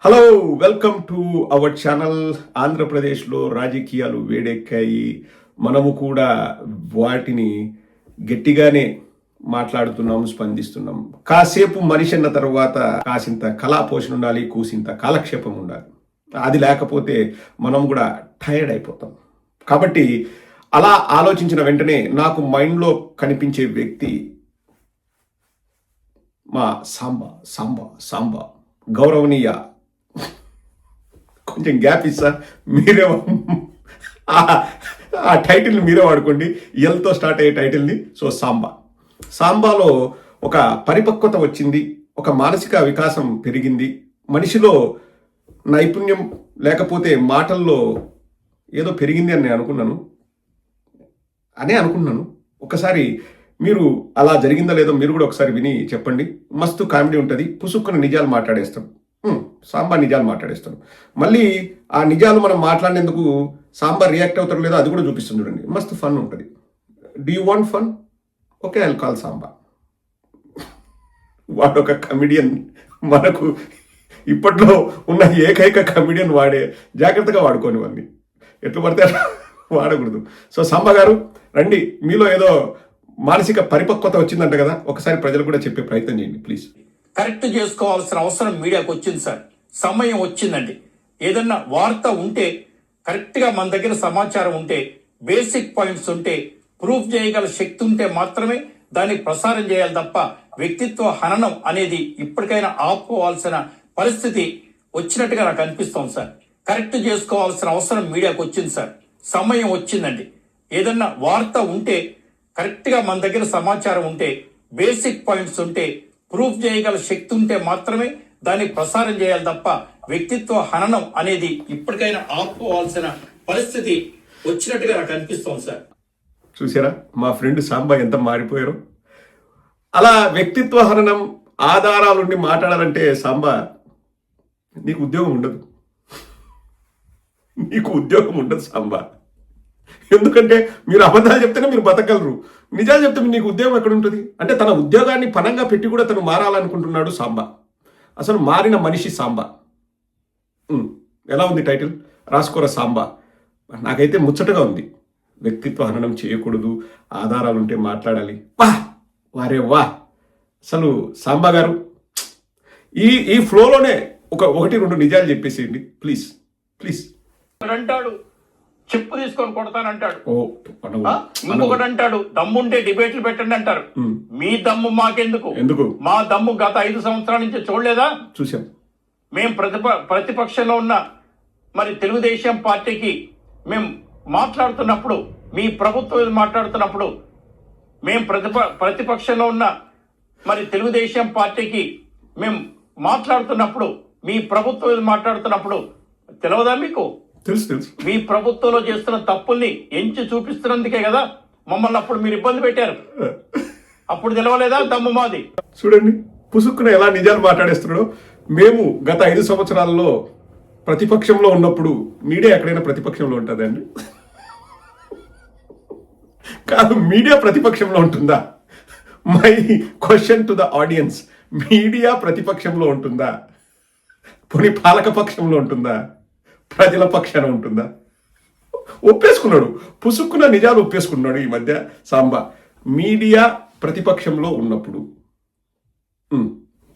Hello, welcome to our channel. ఆంధ్రప్రదేశ్లో రాజకీయాలు వేడెక్కాయి. మనము కూడా వాటిని గట్టిగానే మాట్లాడుతున్నాం, స్పందిస్తున్నాం. కాసేపు మనిషి అన్న తర్వాత కాసింత కళాపోషణ ఉండాలి, కూసింత కాలక్షేపం ఉండాలి. అది లేకపోతే మనం కూడా టైర్డ్ అయిపోతాం. కాబట్టి అలా ఆలోచించిన వెంటనే నాకు మైండ్లో కనిపించే వ్యక్తి మా సాంబా గౌరవనీయ. కొంచెం గ్యాప్ ఇస్తా, మీరే ఆ టైటిల్ని మీరే వాడుకోండి. ఎల్తో స్టార్ట్ అయ్యే టైటిల్ని. సో సాంబాలో ఒక పరిపక్వత వచ్చింది, ఒక మానసిక వికాసం పెరిగింది, మనిషిలో నైపుణ్యం లేకపోతే మాటల్లో ఏదో పెరిగింది అని నేను అనుకున్నాను. ఒకసారి మీరు అలా జరిగిందా లేదో మీరు కూడా ఒకసారి విని చెప్పండి. మస్తు కామెడీ ఉంటుంది. పుసుక్కున నిజాలు మాట్లాడేస్తాం. సాంబా నిజాలు మాట్లాడేస్తాడు. మళ్ళీ ఆ నిజాలు మనం మాట్లాడినందుకు సాంబా రియాక్ట్ అవుతారు లేదో అది కూడా చూపిస్తుంది చూడండి. మస్తు ఫన్ ఉంటుంది. Do you want fun? Okay, I call Samba. వాడు ఒక కమిడియన్. మనకు ఇప్పట్లో ఉన్న ఏకైక కమిడియన్ వాడే. జాగ్రత్తగా వాడుకోని వాడిని, ఎట్లు పడితే వాడకూడదు. సో సాంబా గారు రండి, మీలో ఏదో మానసిక పరిపక్వత వచ్చిందంట కదా, ఒకసారి ప్రజలు కూడా చెప్పే ప్రయత్నం చేయండి ప్లీజ్. కరెక్ట్ చేసుకోవాల్సిన అవసరం మీడియాకు వచ్చింది సార్. సమయం వచ్చిందండి. ఏదన్నా వార్త ఉంటే కరెక్ట్ గా మన దగ్గర సమాచారం ఉంటే, బేసిక్ పాయింట్స్ ఉంటే, ప్రూఫ్ చేయగల శక్తి ఉంటే మాత్రమే దాన్ని ప్రసారం చేయాలి తప్ప వ్యక్తిత్వ హననం అనేది ఇప్పటికైనా ఆపుకోవాల్సిన పరిస్థితి వచ్చినట్టుగా నాకు అనిపిస్తోంది సార్. కరెక్ట్ చేసుకోవాల్సిన అవసరం మీడియాకు వచ్చింది సార్. సమయం వచ్చిందండి. ఏదన్నా వార్త ఉంటే కరెక్ట్ గా మన దగ్గర సమాచారం ఉంటే, బేసిక్ పాయింట్స్ ఉంటే, ప్రూఫ్ చేయగల శక్తి ఉంటే మాత్రమే దాన్ని ప్రసారం చేయాలి తప్ప వ్యక్తిత్వ హననం అనేది ఇప్పటికైనా ఆపుకోవాల్సిన పరిస్థితి వచ్చినట్టుగా నాకు అనిపిస్తోంది సార్. చూసారా మా ఫ్రెండ్ సాంబా ఎంత మారిపోయారు. అలా వ్యక్తిత్వ హననం ఆధారాలుండి మాట్లాడాలంటే సాంబా నీకు ఉద్యోగం ఉండదు సాంబా. ఎందుకంటే మీరు అబద్ధాలు చెప్తేనే మీరు బతకగలరు, నిజాలు చెప్తే నీకు ఉద్యోగం ఎక్కడ ఉంటుంది? అంటే తన ఉద్యోగాన్ని పనంగా పెట్టి కూడా తను మారాలనుకుంటున్నాడు సాంబా. అసలు మారిన మనిషి సాంబా. ఎలా ఉంది టైటిల్? రాసుకోరా సాంబా. నాకైతే ముచ్చటగా ఉంది. వ్యక్తిత్వ హననం చేయకూడదు, ఆధారాలుంటే మాట్లాడాలి. వా అసలు సాంబా గారు ఈ ఫ్లోలోనే ఒకటి రెండు నిజాలు చెప్పేసేయండి ప్లీజ్. అంటాడు చెప్పు తీసుకొని కొడతానంటాడు. ఇంకొకటి అంటాడు దమ్ముంటే డిబేట్లు పెట్టండి అంటారు. మీ దమ్ము మాకెందుకు? మా దమ్ము గత 5 సంవత్సరాల నుంచి చూడలేదా? చూసాం. మేము ప్రతిపక్షంలో ఉన్న మరి తెలుగుదేశం పార్టీకి మేము మాట్లాడుతున్నప్పుడు, మీ ప్రభుత్వం మాట్లాడుతున్నప్పుడు, మేము ప్రతిపక్షంలో ఉన్న మరి తెలుగుదేశం పార్టీకి మేము మాట్లాడుతున్నప్పుడు, మీ ప్రభుత్వం మాట్లాడుతున్నప్పుడు తెలియదా మీకు? తెలుసు. మీ ప్రభుత్వంలో చేస్తున్న తప్పుల్ని ఎంచి చూపిస్తున్నందుకే కదా మమ్మల్ని అప్పుడు మీరు ఇబ్బంది పెట్టారు. అప్పుడు తెలవలేదా దమ్ము మాది? చూడండి పుసుక్కున ఎలా నిజాలు మాట్లాడేస్తున్నాడు. మేము గత 5 సంవత్సరాల్లో ప్రతిపక్షంలో ఉన్నప్పుడు, మీడియా ఎక్కడైనా ప్రతిపక్షంలో ఉంటుందండి? కాదు, మీడియా ప్రతిపక్షంలో ఉంటుందా? My question to the audience. Media ప్రతిపక్షంలో ఉంటుందా? పోనీ పాలక పక్షంలో ఉంటుందా? ప్రజల పక్షాన ఉంటుందా? ఒప్పేసుకున్నాడు, పుసుక్కున్న నిజాలు ఒప్పేసుకున్నాడు ఈ మధ్య సాంబా. మీడియా ప్రతిపక్షంలో ఉన్నప్పుడు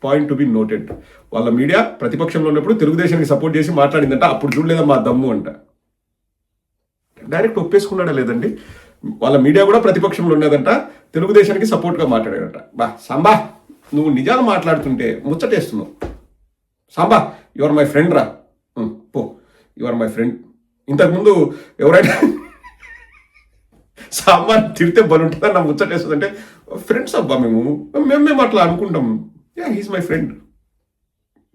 పాయింట్ టు బి నోటెడ్. వాళ్ళ మీడియా ప్రతిపక్షంలో ఉన్నప్పుడు తెలుగుదేశానికి సపోర్ట్ చేసి మాట్లాడిందంట. అప్పుడు చూడలేదా మా దమ్ము అంట. డైరెక్ట్ ఒప్పేసుకున్నాడా లేదండి? వాళ్ళ మీడియా కూడా ప్రతిపక్షంలో ఉన్నదంట, తెలుగుదేశానికి సపోర్ట్గా మాట్లాడాడట. సాంబా నువ్వు నిజాలు మాట్లాడుతుంటే ముచ్చటేస్తున్నావు. సాంబా యువర్ మై ఫ్రెండ్ రా, పో, యువర్ మై ఫ్రెండ్. ఇంతకుముందు ఎవరైనా సాంబా తిరిగితే బలుంటుందని నా ముచ్చటేస్తుందంటే, ఫ్రెండ్స్ అబ్బా మేము అట్లా అనుకుంటాం. He's my friend.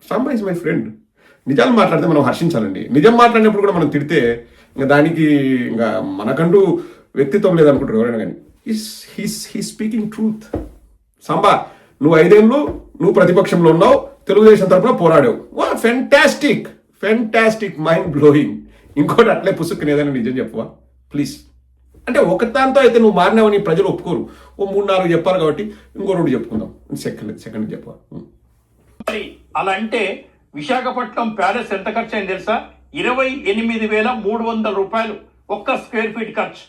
Samba is my friend. నిజాలు మాట్లాడితే మనం హర్షించాలండి. నిజం మాట్లాడినప్పుడు కూడా మనం తిడితే ఇంకా దానికి ఇంకా మనకంటూ వ్యక్తిత్వం లేదనుకుంటారు ఎవరైనా కానీ. He speaking truth. సాంబా నువ్వు 5 ఏళ్ళు నువ్వు ప్రతిపక్షంలో ఉన్నావు, తెలుగుదేశం తరఫున పోరాడావు. Fantastic, mind blowing. ఇంకోటి అట్లే పుసుక్కుని ఏదైనా నిజం చెప్పవా ప్లీజ్. అంటే ఒకదాంతో అయితే నువ్వు మారినావని ప్రజలు ఒప్పుకోరు. ఓ 3-4 చెప్పాలి కాబట్టి ఇంకో 2 చెప్పుకుందాం. సెకండ్ చెప్పవా? అలా అంటే విశాఖపట్నం ప్యాలెస్ ఎంత ఖర్చు అయింది తెలుసా? 28,300 రూపాయలు ఒక్క స్క్వేర్ ఫీట్ ఖర్చు.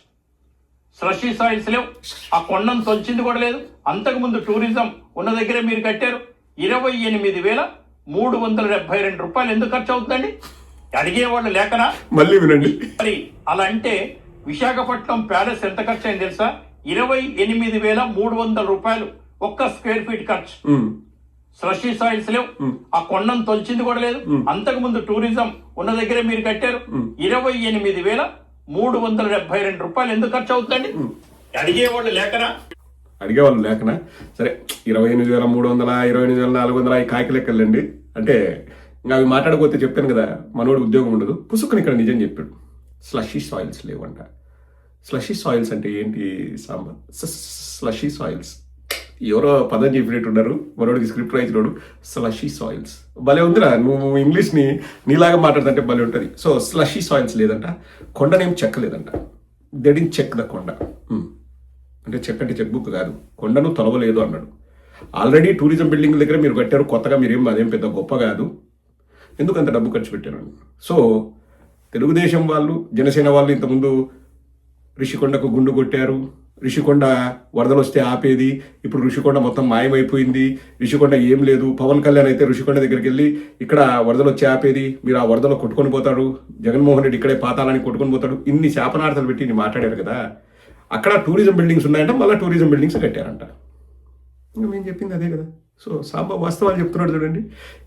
స్లషీ సాయిల్స్ లేవు, ఆ కొండను తొలిచింది కూడా లేదు. అంతకుముందు టూరిజం ఉన్న దగ్గరే మీరు కట్టారు. 28,372 రూపాయలు ఎందుకు ఖర్చు అవుతుందండి? అడిగేవాళ్ళు లేకనా? మళ్ళీ వినండి. మరి అలా అంటే విశాఖపట్నం ప్యాలెస్ ఎంత ఖర్చు అయింది తెలుసా? 28,300 రూపాయలు ఒక్క స్క్వేర్ ఫీట్ ఖర్చు. స్లషీ సాయిల్స్ లేవు, ఆ కొండను తొలిచింది కూడా లేదు. అంతకుముందు టూరిజం ఉన్న దగ్గరే మీరు కట్టారు. 28,372 రూపాయలు ఎందుకు ఖర్చు అవుతుందండి? అడిగేవాళ్ళు లేకనా? అడిగేవాళ్ళు లేకనా? సరే, 28,300, 28,400 ఈ కాకి లెక్కలండి. అంటే ఇంకా అవి మాట్లాడకపోతే చెప్పాను కదా, మనోడు ఉద్యోగం ఉండదు. పుసుకుని ఇక్కడ నిజం చెప్పాడు. స్లషీ సాయిల్స్ లేవంట. స్లషీ సాయిల్స్ అంటే ఏంటి సాంబా? స్లషీ సాయిల్స్ ఎవరో పదం చెప్పినట్టున్నారు. మనోడికి స్క్రిప్ట్ రాయించినోడు. స్లషీ సాయిల్స్ భలే ఉందిరా. నువ్వు ఇంగ్లీష్ని నీలాగా మాట్లాడుతుంటే భలే ఉంటుంది. సో స్లషీ సాయిల్స్ లేదంట. కొండనేం చెక్కలేదంట. దెడిన్ చెక్ ద కొండ. అంటే చెక్ అంటే చెక్ బుక్ కాదు, కొండను తొలవలేదు అన్నాడు. ఆల్రెడీ టూరిజం బిల్డింగ్ దగ్గర మీరు కట్టారు కొత్తగా, మీరేం అదేం పెద్ద గొప్ప కాదు, ఎందుకంత డబ్బు ఖర్చు పెట్టారు. సో తెలుగుదేశం వాళ్ళు, జనసేన వాళ్ళు ఇంతకుముందు రిషికొండకు గుండు కొట్టారు. రిషికొండ వరదలు వస్తే ఆపేది, ఇప్పుడు రిషికొండ మొత్తం మాయమైపోయింది, రిషికొండ ఏం లేదు. పవన్ కళ్యాణ్ అయితే రిషికొండ దగ్గరికి వెళ్ళి ఇక్కడ వరదలు వచ్చి ఆపేది, మీరు ఆ వరదలో కొట్టుకొని పోతాడు, జగన్మోహన్ రెడ్డి ఇక్కడే పాతాలని కొట్టుకొని పోతాడు, ఇన్ని శాపనార్థాలు పెట్టి మాట్లాడారు కదా. అక్కడ టూరిజం బిల్డింగ్స్ ఉన్నాయంట, మళ్ళీ టూరిజం బిల్డింగ్స్ కట్టారంట. ఇంకా మేము చెప్పింది అదే కదా. సో సాంబా వాస్తవాలు చెప్తున్నాడు చూడండి,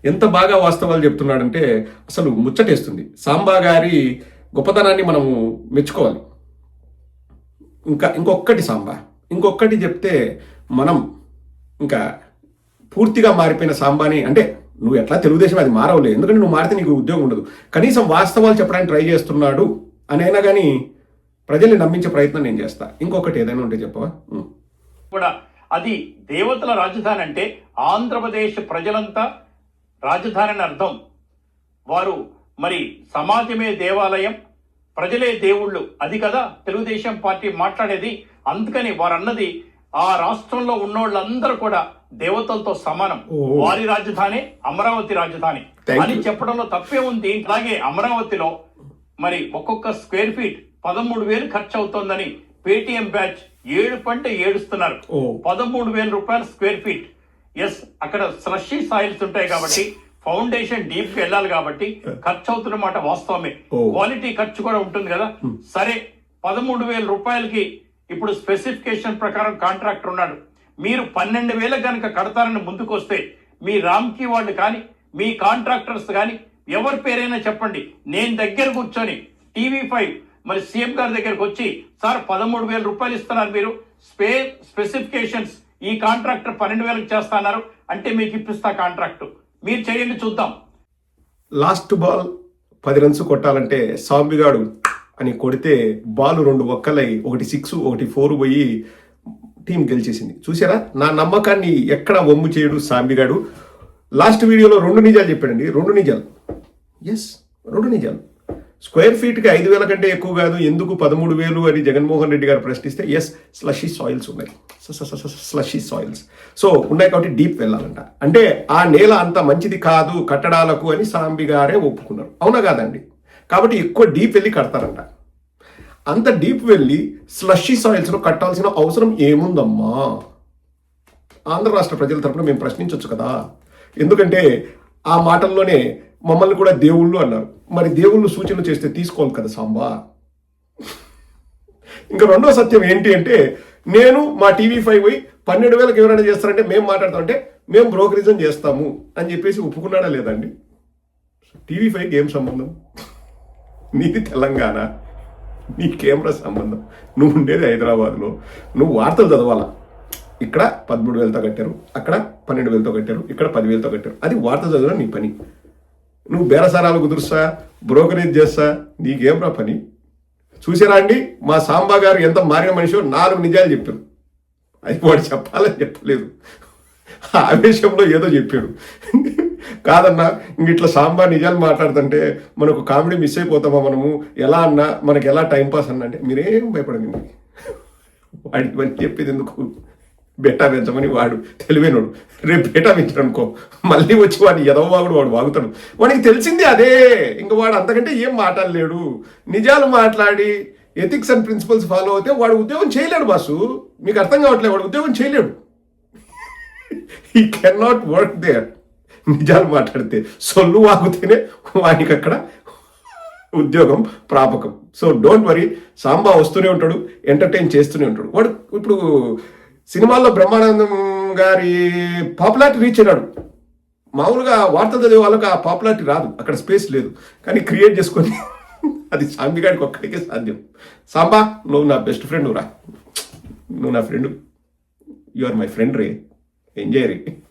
ఎంత బాగా వాస్తవాలు చెప్తున్నాడంటే అసలు ముచ్చటేస్తుంది. సాంబా గారి గొప్పతనాన్ని మనము మెచ్చుకోవాలి. ఇంకొకటి సాంబా, ఇంకొకటి చెప్తే మనం ఇంకా పూర్తిగా మారిపోయిన సాంబాని, అంటే నువ్వు ఎట్లా తెలుగుదేశం అది మారవులే, ఎందుకంటే నువ్వు మారితే నీకు ఉద్యోగం ఉండదు. కనీసం వాస్తవాలు చెప్పడానికి ట్రై చేస్తున్నాడు అనైనా కానీ ప్రజల్ని నమ్మించే ప్రయత్నం నేను చేస్తా. ఇంకొకటి ఏదైనా ఉంటే చెప్పవా? కూడా అది దేవతల రాజధాని అంటే ఆంధ్రప్రదేశ్ ప్రజలంతా రాజధాని అని అర్థం. వారు మరి సమాజమే దేవాలయం, ప్రజలే దేవుళ్ళు, అది కదా తెలుగుదేశం పార్టీ మాట్లాడేది. అందుకని వారు అన్నది ఆ రాష్ట్రంలో ఉన్నోళ్ళందరూ కూడా దేవతలతో సమానం. వారి రాజధాని అమరావతి రాజధాని అని చెప్పడంలో తప్పే ఉంది. అలాగే అమరావతిలో మరి ఒక్కొక్క స్క్వేర్ ఫీట్ 13,000 ఖర్చు అవుతోందని పేటిఎం బ్యాచ్ ఏడుస్తున్నారు. 13,000 రూపాయలు స్క్వేర్ ఫీట్. ఎస్, అక్కడ స్లషీ సాయిల్స్ ఉంటాయి కాబట్టి ఫౌండేషన్ డీప్ కి వెళ్ళాలి కాబట్టి ఖర్చు అవుతున్న మాట వాస్తవమే. క్వాలిటీ ఖర్చు కూడా ఉంటుంది కదా. సరే, 13,000 రూపాయలకి ఇప్పుడు స్పెసిఫికేషన్ ప్రకారం కాంట్రాక్టర్ ఉన్నాడు. మీరు 12,000 కనుక కడతారని ముందుకొస్తే మీ రామ్కి వాళ్ళు కానీ మీ కాంట్రాక్టర్స్ కానీ ఎవరి పేరైనా చెప్పండి, నేను దగ్గర కూర్చొని TV5 మరి సీఎం గారి దగ్గరకు వచ్చి, సార్ 13,000 రూపాయలు ఇస్తున్నారు, మీరు స్పెసిఫికేషన్స్ ఈ కాంట్రాక్టర్ 12,000 చేస్తున్నారు అంటే మీకు ఇప్పిస్తా కాంట్రాక్టు, మీరు చేయండి చూద్దాం. లాస్ట్ బాల్ 10 రన్స్ కొట్టాలంటే సాంబిగాడు అని కొడితే బాల్ 2 ఒక్కలై, ఒకటి 6 ఒకటి 4 పోయి టీం గెలిచేసింది. చూసారా, నా నమ్మకాన్ని ఎక్కడ వమ్ము చేయడు సాంబిగాడు. లాస్ట్ వీడియోలో 2 నిజాలు చెప్పాడండి. 2 నిజాలు, ఎస్ 2 నిజాలు. స్క్వేర్ ఫీట్కి 5,000 కంటే ఎక్కువ కాదు, ఎందుకు 13,000 అని జగన్మోహన్ రెడ్డి గారు ప్రశ్నిస్తే ఎస్ స్లషీ సాయిల్స్ ఉన్నాయి. స్లషీ సాయిల్స్ సో ఉన్నాయి కాబట్టి డీప్ వెళ్ళాలంట. అంటే ఆ నేల అంత మంచిది కాదు కట్టడాలకు అని సాంబి గారే ఒప్పుకున్నారు. అవునా కాదండి? కాబట్టి ఎక్కువ డీప్ వెళ్ళి కడతారంట. అంత డీప్ వెళ్ళి స్లషీ సాయిల్స్లో కట్టాల్సిన అవసరం ఏముందమ్మా? ఆంధ్ర రాష్ట్ర ప్రజల తరపున మేము ప్రశ్నించవచ్చు కదా. ఎందుకంటే ఆ మాటల్లోనే మమ్మల్ని కూడా దేవుళ్ళు అన్నారు. మరి దేవుళ్ళు సూచనలు చేస్తే తీసుకోవాలి కదా సాంబా. ఇంకా రెండో సత్యం ఏంటి అంటే, నేను మా TV5 పోయి 12,000 ఎవరైనా చేస్తారంటే మేము మాట్లాడతామంటే మేము బ్రోకరిజం చేస్తాము అని చెప్పేసి ఒప్పుకున్నాడా లేదండి? TV5కి ఏం సంబంధం? నీది తెలంగాణ, నీ కెమెరా సంబంధం. నువ్వు ఉండేది హైదరాబాద్లో, నువ్వు వార్తలు చదవాలా. ఇక్కడ 13,000తో కట్టారు, అక్కడ 12,000తో కట్టారు, ఇక్కడ 10,000తో కట్టారు. అది వార్త చదవడం నీ పని. నువ్వు బేరసారాలు కుదురుస్తా, బ్రోకరేజ్ చేస్తా, నీకేమ్రా పని? చూసారా అండి, మా సాంబా గారు ఎంత మారిన మనిషో 4 నిజాలు చెప్పారు. అది వాడు చెప్పాలని చెప్పలేదు, ఆవేశంలో ఏదో చెప్పాడు. కాదన్నా, ఇంక ఇట్లా సాంబా నిజాలు మాట్లాడుతుంటే మనకు కామెడీ మిస్ అయిపోతామా మనము? ఎలా అన్నా మనకి ఎలా టైంపాస్ అన్నా అంటే మీరేం భయపడండి, వాడి పని చెప్పేది ఎందుకు? బెట్టా పెంచమని వాడు తెలివైనడు. రేపు బెట్టా పెంచాడనుకో మళ్ళీ వచ్చి వాడిని ఎదవవాగుడు వాడు వాగుతాడు. వాడికి తెలిసింది అదే, ఇంకా వాడు అంతకంటే ఏం మాట్లాడలేడు. నిజాలు మాట్లాడి ఎథిక్స్ అండ్ ప్రిన్సిపల్స్ ఫాలో అయితే వాడు ఉద్యోగం చేయలేడు బాసు. మీకు అర్థం కావట్లేదు, వాడు ఉద్యోగం చేయలేడు. He can not work there. నిజాలు మాట్లాడితే సొల్లు వాగుతేనే వానికి అక్కడ ఉద్యోగం ప్రాపకం. సో డోంట్ వరీ, సాంబా వస్తూనే ఉంటాడు, ఎంటర్టైన్ చేస్తూనే ఉంటాడు. వాడు ఇప్పుడు సినిమాల్లో బ్రహ్మానందం గారి పాపులారిటీ రీచ్ అయినాడు. మామూలుగా వార్తలు చదివే వాళ్ళకి ఆ పాపులారిటీ రాదు, అక్కడ స్పేస్ లేదు. కానీ క్రియేట్ చేసుకొని అది సాంబిగాడికి ఒక్కడికే సాధ్యం. సాంబా, నువ్వు నా బెస్ట్ ఫ్రెండ్ రా, నువ్వు నా friend, you are my friend రే, ఎంజాయ్ రే.